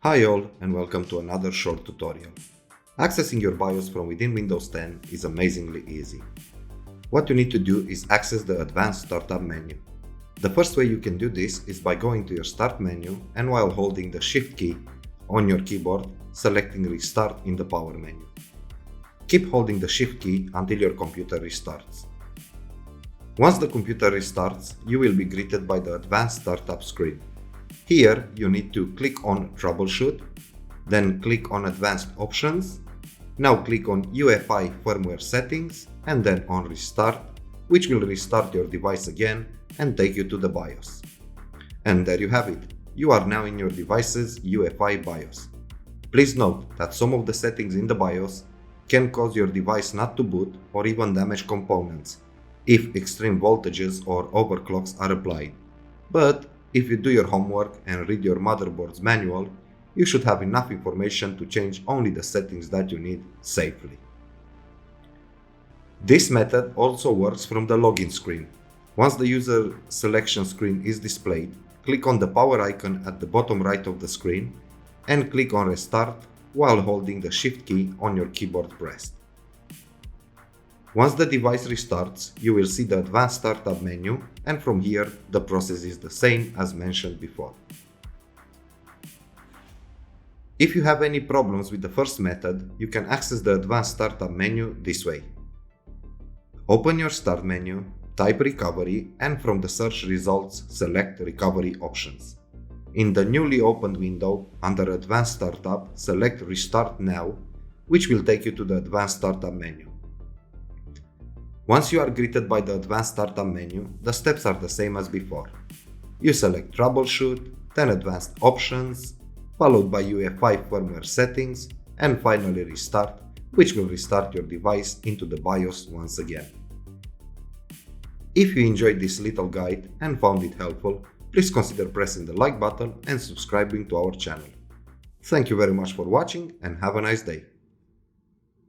Hi all and welcome to another short tutorial. Accessing your BIOS from within Windows 10 is amazingly easy. What you need to do is access the Advanced Startup menu. The first way you can do this is by going to your Start menu and while holding the Shift key on your keyboard, selecting Restart in the Power menu. Keep holding the Shift key until your computer restarts. Once the computer restarts, you will be greeted by the Advanced Startup screen. Here, you need to click on Troubleshoot, then click on Advanced Options, now click on UEFI Firmware Settings, and then on Restart, which will restart your device again and take you to the BIOS. And there you have it, you are now in your device's UEFI BIOS. Please note that some of the settings in the BIOS can cause your device not to boot or even damage components if extreme voltages or overclocks are applied. But if you do your homework and read your motherboard's manual, you should have enough information to change only the settings that you need safely. This method also works from the login screen. Once the user selection screen is displayed, click on the power icon at the bottom right of the screen and click on Restart while holding the Shift key on your keyboard pressed. Once the device restarts, you will see the Advanced Startup menu, and from here the process is the same as mentioned before. If you have any problems with the first method, you can access the Advanced Startup menu this way. Open your Start menu, type Recovery, and from the search results select Recovery options. In the newly opened window, under Advanced Startup, select Restart Now, which will take you to the Advanced Startup menu. Once you are greeted by the Advanced Startup menu, the steps are the same as before. You select Troubleshoot, then Advanced Options, followed by UEFI Firmware Settings, and finally Restart, which will restart your device into the BIOS once again. If you enjoyed this little guide and found it helpful, please consider pressing the like button and subscribing to our channel. Thank you very much for watching and have a nice day.